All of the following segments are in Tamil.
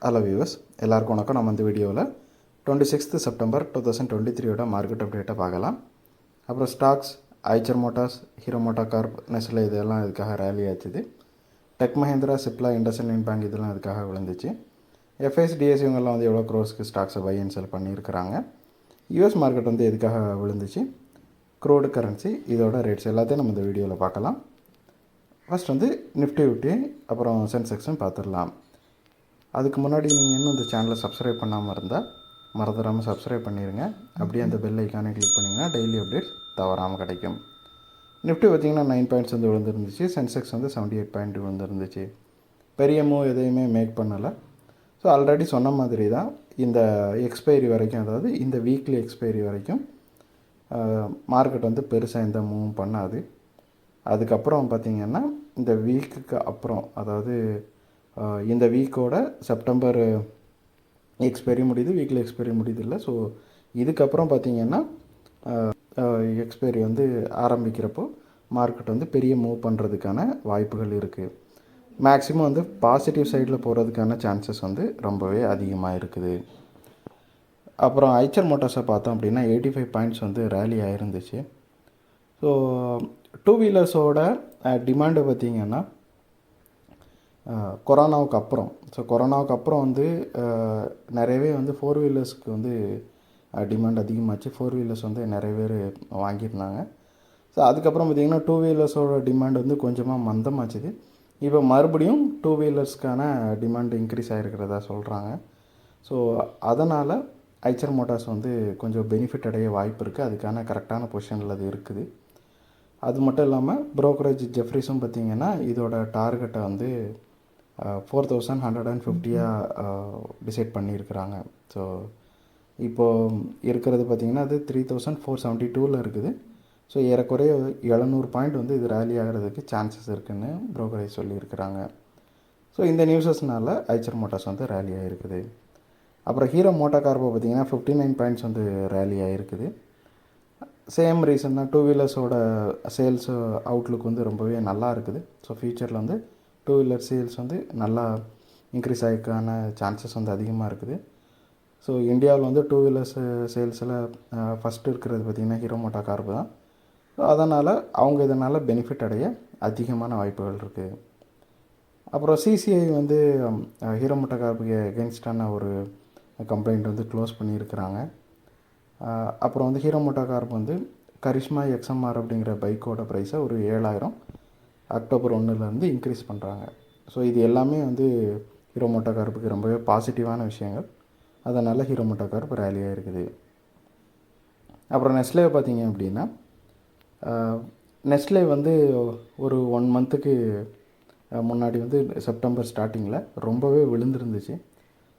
ஹலோ வியூவர்ஸ், எல்லாருக்கும் வணக்கம். நம்ம இந்த வீடியோவில் 26th செப்டம்பர் 2023 மார்க்கெட் அப்டேட்டை பார்க்கலாம். அப்புறம் stocks, Eicher motors, Hero motor corp, Nestle இதெல்லாம் இதுக்காக ரேலி ஆச்சுது. டெக் மஹேந்திரா, சிப்லா, இண்டஸ்இண்ட் பேங்க் இதெல்லாம் இதுக்காக விழுந்துச்சு. எஃப்ஐஎஸ்டிஎஸ் இவங்கெல்லாம் வந்து எவ்வளோ க்ரோஸ்க்கு ஸ்டாக்ஸை பை அண்ட் செல் பண்ணியிருக்கிறாங்க. யூஎஸ் மார்க்கெட் வந்து எதுக்காக விழுந்துச்சு, க்ரூடு கரன்சி, இதோட ரேட்ஸ் எல்லாத்தையும் நம்ம இந்த வீடியோவில் பார்க்கலாம். ஃபஸ்ட் வந்து நிஃப்டி ஃபிஃப்டி அப்புறம் சென்செக்ஸும் பார்த்துடலாம். அதுக்கு முன்னாடி நீங்கள் இன்னும் இந்த சேனலை சப்ஸ்கிரைப் பண்ணாமல் இருந்தால் மறந்துடாமல் சப்ஸ்கிரைப் பண்ணிடுங்க. அப்படியே அந்த பெல் ஐக்கானே கிளிக் பண்ணிங்கன்னா டெய்லி அப்டேட்ஸ் தவறாமல் கிடைக்கும். நிஃப்டி பார்த்திங்கன்னா 9 பாயிண்ட்ஸ் வந்து விழுந்துருந்துச்சு. சென்செக்ஸ் வந்து 78 பாயிண்ட் விழுந்துருந்துச்சு. பெரிய மூவ் எதையுமே மேக் பண்ணலை. ஸோ ஆல்ரெடி சொன்ன மாதிரி தான் இந்த எக்ஸ்பைரி வரைக்கும், அதாவது இந்த வீக்லி எக்ஸ்பைரி வரைக்கும் மார்க்கெட் வந்து பெருசாக எந்த மூவும் பண்ணாது. அதுக்கப்புறம் பார்த்திங்கன்னா இந்த வீக்குக்கு அப்புறம், அதாவது இந்த வீக்கோட செப்டம்பர் எக்ஸ்பைரி முடியுது, வீக்லி எக்ஸ்பைரி முடியுது இல்லை. ஸோ இதுக்கப்புறம் பார்த்திங்கன்னா எக்ஸ்பைரி வந்து ஆரம்பிக்கிறப்போ மார்க்கெட் வந்து பெரிய மூவ் பண்ணுறதுக்கான வாய்ப்புகள் இருக்குது. மேக்ஸிமம் வந்து பாசிட்டிவ் சைடில் போகிறதுக்கான சான்சஸ் வந்து ரொம்பவே அதிகமாக இருக்குது. அப்புறம் ஐச்சர் மோட்டார்ஸை பார்த்தோம் அப்படின்னா 85 பாயிண்ட்ஸ் வந்து ரேலி ஆகிருந்துச்சு. ஸோ டூ வீலர்ஸோட டிமாண்டு பார்த்திங்கன்னா கொரோனாவுக்கு அப்புறம் வந்து நிறையவே வந்து ஃபோர் வீலர்ஸ்க்கு வந்து டிமாண்ட் அதிகமாச்சு. ஃபோர் வீலர்ஸ் வந்து நிறைய பேர் வாங்கியிருந்தாங்க. ஸோ அதுக்கப்புறம் பார்த்திங்கன்னா டூ வீலர்ஸோட டிமாண்ட் வந்து கொஞ்சமாக மந்தமாச்சுது. இப்போ மறுபடியும் டூ வீலர்ஸ்க்கான டிமாண்ட் இன்க்ரீஸ் ஆகிருக்கிறதா சொல்கிறாங்க. ஸோ அதனால் ஐச்சர் மோட்டார்ஸ் வந்து கொஞ்சம் பெனிஃபிட் அடைய வாய்ப்பு இருக்குது. அதுக்கான கரெக்டான பொசிஷனில் அது இருக்குது. அது மட்டும் இல்லாமல் ப்ரோக்கரேஜ் ஜெஃப்ரிஸும் பார்த்திங்கன்னா இதோட டார்கெட்டை வந்து 4150 டிசைட் பண்ணியிருக்கிறாங்க. ஸோ இப்போது இருக்கிறது பார்த்திங்கன்னா அது 3472 இருக்குது. ஸோ ஏறக்குறைய 700 பாயிண்ட் வந்து இது ரேலி ஆகிறதுக்கு சான்சஸ் இருக்குதுன்னு ப்ரோக்கரேஜ் சொல்லியிருக்கிறாங்க. ஸோ இந்த நியூஸஸ்னால் ஐச்சர் மோட்டார்ஸ் வந்து ரேலி ஆகிருக்குது. அப்புறம் ஹீரோ மோட்டார் கார்பை பார்த்திங்கன்னா 59 பாயிண்ட்ஸ் வந்து ரேலி ஆகிருக்குது. சேம் ரீசன் தான். டூ வீலர்ஸோட சேல்ஸ் அவுட்லுக் வந்து ரொம்பவே நல்லா இருக்குது. ஸோ ஃபியூச்சரில் வந்து டூ வீலர் சேல்ஸ் வந்து நல்லா இன்க்ரீஸ் ஆகிக்கான சான்சஸ் வந்து அதிகமாக இருக்குது. ஸோ இந்தியாவில் வந்து டூ வீலர்ஸ் சேல்ஸில் ஃபஸ்ட்டு இருக்கிறது பார்த்திங்கன்னா ஹீரோ மோட்டார் கார்பு தான். ஸோ அதனால் அவங்க இதனால் பெனிஃபிட் அடைய அதிகமான வாய்ப்புகள் இருக்குது. அப்புறம் சிசிஐ வந்து ஹீரோ மோட்டார் கார்புக்கு எகென்ஸ்டான ஒரு கம்ப்ளைண்ட் வந்து க்ளோஸ் பண்ணியிருக்கிறாங்க. அப்புறம் வந்து ஹீரோ மோட்டார் கார்ப் வந்து கரிஷ்மா எக்ஸ்எம்ஆர் அப்படிங்கிற பைக்கோட ப்ரைஸை ஒரு 7000 அக்டோபர் 1 இன்க்ரீஸ் பண்ணுறாங்க. ஸோ இது எல்லாமே வந்து ஹீரோ மோட்டார் கார்ப்புக்கு ரொம்பவே பாசிட்டிவான விஷயங்கள். அதனால் ஹீரோ மோட்டார் கார்ப் ரேலியாக இருக்குது. அப்புறம் நெஸ்லே பார்த்திங்க அப்படின்னா நெஸ்லே வந்து ஒரு 1 மந்த்துக்கு முன்னாடி வந்து செப்டம்பர் ஸ்டார்டிங்கில் ரொம்பவே விழுந்துருந்துச்சு.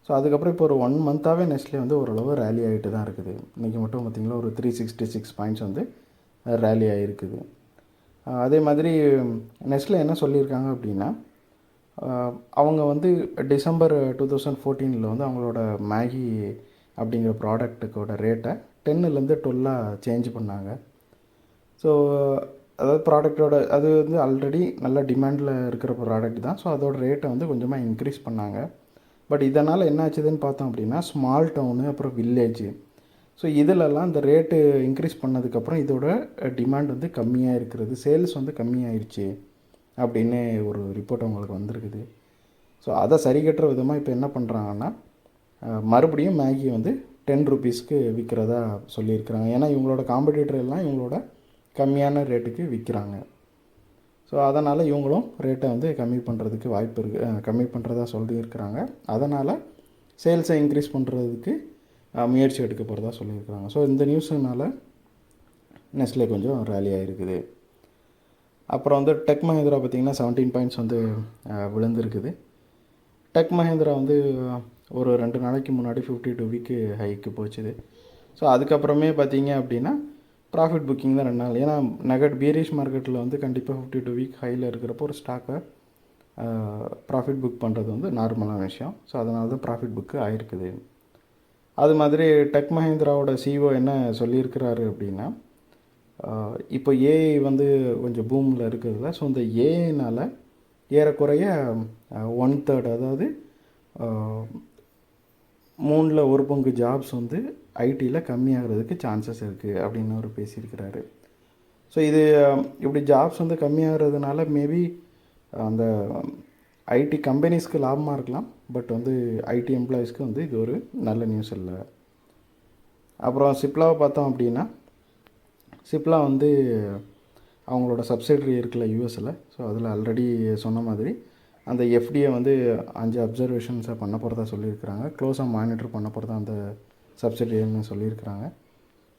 ஸோ அதுக்கப்புறம் இப்போ ஒரு 1 மந்த்தாகவே நெஸ்லே வந்து ஓரளவு ரேலி ஆகிட்டு தான் இருக்குது. இன்றைக்கி மட்டும் பார்த்திங்கன்னா ஒரு 366 பாயிண்ட்ஸ் வந்து ரேலி ஆகிருக்குது. அதே மாதிரி நெஸ்லே என்ன சொல்லியிருக்காங்க அப்படின்னா, அவங்க வந்து டிசம்பர் 2014 வந்து அவங்களோட மேகி அப்படிங்கிற ப்ராடக்ட்டுக்கோட ரேட்டை 10லேருந்து 12 சேஞ்ச் பண்ணாங்க. ஸோ அதாவது ப்ராடக்டோட அது வந்து ஆல்ரெடி நல்ல டிமாண்டில் இருக்கிற ப்ராடக்ட் தான். ஸோ அதோட ரேட்டை வந்து கொஞ்சமாக இன்க்ரீஸ் பண்ணாங்க. பட் இதனால் என்ன ஆச்சுதுன்னு பார்த்தோம் அப்படின்னா, ஸ்மால் டவுனு அப்புறம் வில்லேஜு, ஸோ இதிலெல்லாம் இந்த ரேட்டு இன்க்ரீஸ் பண்ணதுக்கப்புறம் இதோட டிமாண்ட் வந்து கம்மியாக இருக்கிறது, சேல்ஸ் வந்து கம்மியாயிடுச்சு அப்படின்னு ஒரு ரிப்போர்ட் அவங்களுக்கு வந்திருக்குது. ஸோ அதை சரி கட்டுற விதமாக இப்போ என்ன பண்ணுறாங்கன்னா, மறுபடியும் மேகி வந்து 10 ரூபீஸ்க்கு விற்கிறதா சொல்லியிருக்கிறாங்க. ஏன்னா இவங்களோட காம்படிட்டர் எல்லாம் இவங்களோட கம்மியான ரேட்டுக்கு விற்கிறாங்க. ஸோ அதனால் இவங்களும் ரேட்டை வந்து கம்மி பண்ணுறதுக்கு வாய்ப்பு இருக்குது, கம்மி பண்ணுறதா சொல்லியிருக்கிறாங்க. அதனால் சேல்ஸை இன்க்ரீஸ் பண்ணுறதுக்கு முயற்சி எடுக்க போகிறதா சொல்லியிருக்கிறாங்க. ஸோ இந்த நியூஸுனால் நெஸ்லே கொஞ்சம் ரேலி ஆகிருக்குது. அப்புறம் வந்து டெக் மஹேந்திரா பார்த்திங்கன்னா 17 பாயிண்ட்ஸ் வந்து விழுந்திருக்குது. டெக் மஹேந்திரா வந்து ஒரு 2 நாளைக்கு முன்னாடி 52 வீக்கு ஹைக்கு போச்சுது. ஸோ அதுக்கப்புறமே பார்த்திங்க அப்படின்னா ப்ராஃபிட் புக்கிங் தான் 2 நாள். ஏன்னா பீரிஷ் மார்க்கெட்டில் வந்து கண்டிப்பாக 52 வீக் ஹையில் இருக்கிறப்போ ஒரு ஸ்டாக்கை ப்ராஃபிட் புக் பண்ணுறது வந்து நார்மலான விஷயம். ஸோ அதனால தான் ப்ராஃபிட் புக்கு ஆகிருக்குது. அது மாதிரி டெக் மஹேந்திராவோட சிஇஓ என்ன சொல்லியிருக்கிறாரு அப்படின்னா, இப்போ ஏஐ வந்து கொஞ்சம் பூமில் இருக்குதுல்ல. ஸோ இந்த ஏஐனால் ஏறக்குறைய 1/3, அதாவது மூணில் ஒரு பங்கு ஜாப்ஸ் வந்து ஐடியில் கம்மியாகிறதுக்கு சான்சஸ் இருக்குது அப்படின்னு அவர் பேசியிருக்கிறாரு. ஸோ இது இப்படி ஜாப்ஸ் வந்து கம்மியாகிறதுனால மேபி அந்த ஐடி கம்பெனிஸ்க்கு லாபமாக இருக்கலாம், பட் வந்து ஐடி எம்ப்ளாயீஸ்க்கு வந்து இது ஒரு நல்ல நியூஸ் இல்லை. அப்புறம் சிப்லாவை பார்த்தோம் அப்படின்னா, சிப்லா வந்து அவங்களோட சப்சிடரி இருக்குல்ல யூஎஸில், ஸோ அதில் ஆல்ரெடி சொன்ன மாதிரி அந்த எஃப்டியை வந்து 5 அப்சர்வேஷன்ஸை பண்ண போகிறதா சொல்லியிருக்கிறாங்க. க்ளோஸாக மானிட்டர் பண்ண போகிறதா அந்த சப்சிடரின்னு சொல்லியிருக்கிறாங்க.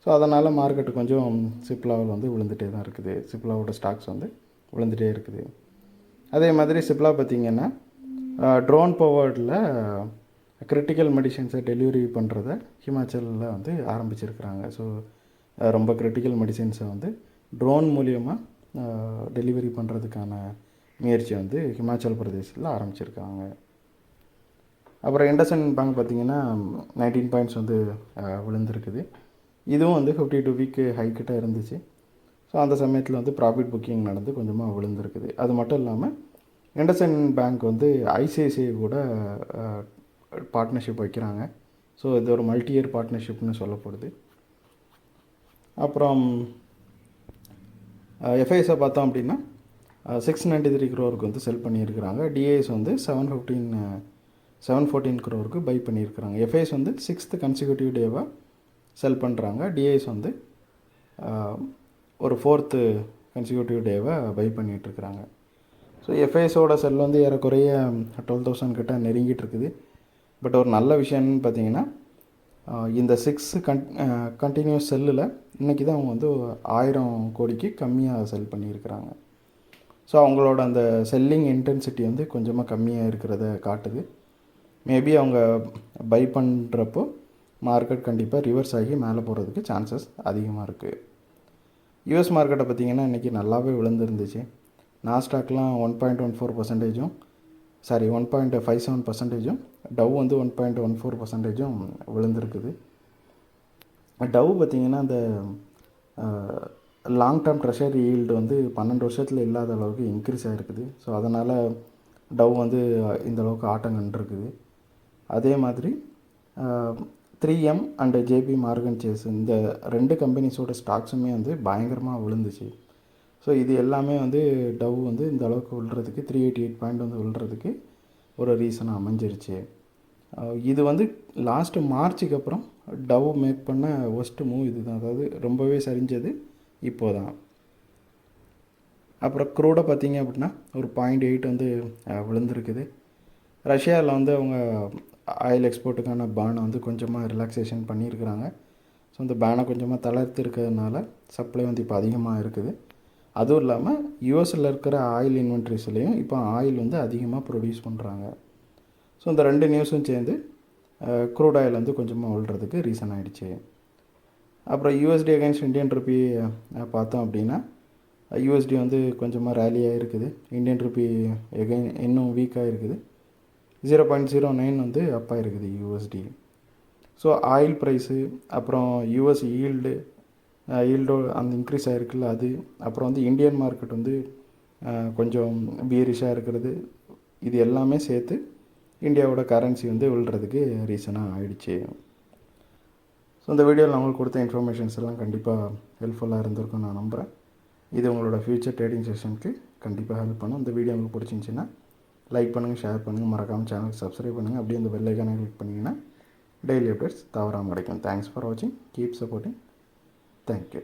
ஸோ அதனால் மார்க்கெட்டு கொஞ்சம் சிப்லாவில் வந்து விழுந்துகிட்டே தான் இருக்குது. சிப்லாவோட ஸ்டாக்ஸ் வந்து விழுந்துகிட்டே இருக்குது. அதே மாதிரி சிப்லா பார்த்திங்கன்னா ட்ரோன் பவர்டில் கிரிட்டிக்கல் மெடிசன்ஸை டெலிவரி பண்ணுறத ஹிமாச்சலில் வந்து ஆரம்பிச்சிருக்கிறாங்க. ஸோ ரொம்ப கிரிட்டிக்கல் மெடிசன்ஸை வந்து ட்ரோன் மூலியமாக டெலிவரி பண்ணுறதுக்கான முயற்சி வந்து ஹிமாச்சல் பிரதேசத்தில் ஆரம்பிச்சிருக்காங்க. அப்புறம் இண்டஸ்இண்ட் பேங்க் பார்த்திங்கன்னா 19 பாயிண்ட்ஸ் வந்து விழுந்திருக்குது. இதுவும் வந்து 52 வீக் ஹைக்கிட்ட இருந்துச்சு. ஸோ அந்த சமயத்தில் வந்து ப்ராஃபிட் புக்கிங் நடந்து கொஞ்சமாக விழுந்திருக்குது. அது மட்டும் இல்லாமல் இண்டஸ்இண்ட் பேங்க் வந்து ஐசிஐசிஐ கூட பார்ட்னர்ஷிப் வைக்கிறாங்க. ஸோ இது ஒரு மல்டி இயர் பார்ட்னர்ஷிப்னு சொல்லப்படுது. அப்புறம் எஃப்ஐஎஸை பார்த்தோம் அப்படின்னா 693 crore வந்து செல் பண்ணியிருக்கிறாங்க. டிஏஎஸ் வந்து 714 crore பை பண்ணியிருக்கிறாங்க. எஃப்ஐஎஸ் வந்து 6th கன்சிக்யூட்டிவ் டேவாக செல் பண்ணுறாங்க. டிஏஎஸ் வந்து ஒரு 4th கன்சிக்யூட்டிவ் டேவை பை பண்ணிகிட்ருக்குறாங்க. ஸோ எஃப்ஐஎஸோட செல் வந்து ஏறக்குறைய 12,000 கிட்ட நெருங்கிட்டு இருக்குது. பட் ஒரு நல்ல விஷயம்னு பார்த்தீங்கன்னா, இந்த 6 கண்டினியூஸ் செல்லில் இன்றைக்கி தான் அவங்க வந்து 1000 கோடிக்கு கம்மியாக செல் பண்ணியிருக்கிறாங்க. ஸோ அவங்களோட அந்த செல்லிங் இன்டென்சிட்டி வந்து கொஞ்சமாக கம்மியாக இருக்கிறத காட்டுது. மேபி அவங்க பை பண்ணுறப்போ மார்க்கெட் கண்டிப்பாக ரிவர்ஸ் ஆகி மேலே போகிறதுக்கு சான்சஸ் அதிகமாக இருக்குது. யூஎஸ் மார்க்கெட்டை பார்த்திங்கன்னா இன்றைக்கி நல்லாவே விழுந்துருந்துச்சு. நாஸ்டாக்லாம் 1.14%, 1.57%, டவ் வந்து 1.14% விழுந்திருக்குது. டவ் பார்த்திங்கன்னா அந்த லாங் டேர்ம் ட்ரெஷரி ஈல்டு வந்து 12 வருஷத்தில் இல்லாத அளவுக்கு இன்க்ரீஸ் ஆகிருக்குது. ஸோ அதனால் டவ் வந்து இந்தளவுக்கு ஆட்டம் கண்டிருக்குது. அதே மாதிரி 3M and JP Morgan chase இந்த 2 கம்பெனிஸோட ஸ்டாக்ஸுமே வந்து பயங்கரமாக விழுந்துச்சு. ஸோ இது எல்லாமே வந்து டவ் வந்து இந்த அளவுக்கு விழுறதுக்கு 388 பாயிண்ட் வந்து விழுறதுக்கு ஒரு ரீசனாக அமைஞ்சிருச்சு. இது வந்து லாஸ்ட்டு மார்ச்சுக்கு அப்புறம் டவ் மேக் பண்ண ஒஸ்ட்டு மூவ் இது தான். அதாவது ரொம்பவே சரிஞ்சது இப்போ தான். அப்புறம் க்ரூடை பார்த்திங்க அப்படின்னா ஒரு 0.8 வந்து விழுந்திருக்குது. ரஷ்யாவில் வந்து அவங்க ஆயில் எக்ஸ்போர்ட்டுக்கான பேனை வந்து கொஞ்சமாக ரிலாக்ஸேஷன் பண்ணியிருக்கிறாங்க. ஸோ அந்த பேனை கொஞ்சமாக தளர்த்து இருக்கிறதுனால சப்ளை வந்து இப்போ அதிகமாக இருக்குது. அதுவும் இல்லாமல் யூஎஸில் இருக்கிற ஆயில் இன்வென்ட்ரிஸ்லேயும் இப்போ ஆயில் வந்து அதிகமாக ப்ரொடியூஸ் பண்ணுறாங்க. ஸோ இந்த 2 நியூஸும் சேர்ந்து க்ரூட் ஆயில் வந்து கொஞ்சமாக விழுறதுக்கு ரீசன் ஆகிடுச்சு. அப்புறம் யூஎஸ்டி அகைன்ஸ்ட் இந்தியன் ருப்பி பார்த்தோம் அப்படின்னா யூஎஸ்டி வந்து கொஞ்சமாக ரேலியாக இருக்குது. இந்தியன் ருப்பி இன்னும் வீக்காக இருக்குது. 0.09 வந்து அப்பாக இருக்குது யூஎஸ்டி. ஸோ ஆயில் ப்ரைஸு, அப்புறம் யூஎஸ் ஈல்டோ அந்த இன்க்ரீஸ் ஆகிருக்குல்ல அது, அப்புறம் வந்து இந்தியன் மார்க்கெட் வந்து கொஞ்சம் பீரிஷாக இருக்கிறது, இது எல்லாமே சேர்த்து இந்தியாவோட கரன்சி வந்து விழுறதுக்கு ரீசனாக ஆகிடுச்சு. ஸோ இந்த வீடியோவில் நான் உங்களுக்கு கொடுத்த இன்ஃபர்மேஷன்ஸ் எல்லாம் கண்டிப்பாக ஹெல்ப்ஃபுல்லாக இருந்திருக்குன்னு நான் நம்புகிறேன். இது உங்களோட ஃப்யூச்சர் ட்ரேடிங் செஷனுக்கு கண்டிப்பாக ஹெல்ப் பண்ணும். இந்த வீடியோ உங்களுக்கு பிடிச்சிருந்துச்சின்னா லைக் பண்ணுங்கள், ஷேர் பண்ணுங்கள், மறக்காமல் சேனலுக்கு சப்ஸ்கிரைப் பண்ணுங்கள். அப்படியே இந்த பெல் ஐக்கானை கிளிக் பண்ணிங்கன்னா டெய்லி அப்டேட்ஸ் தவறாமல் கிடைக்கும். தேங்க்ஸ் ஃபார் வாட்சிங். Keep supporting. தேங்க்யூ.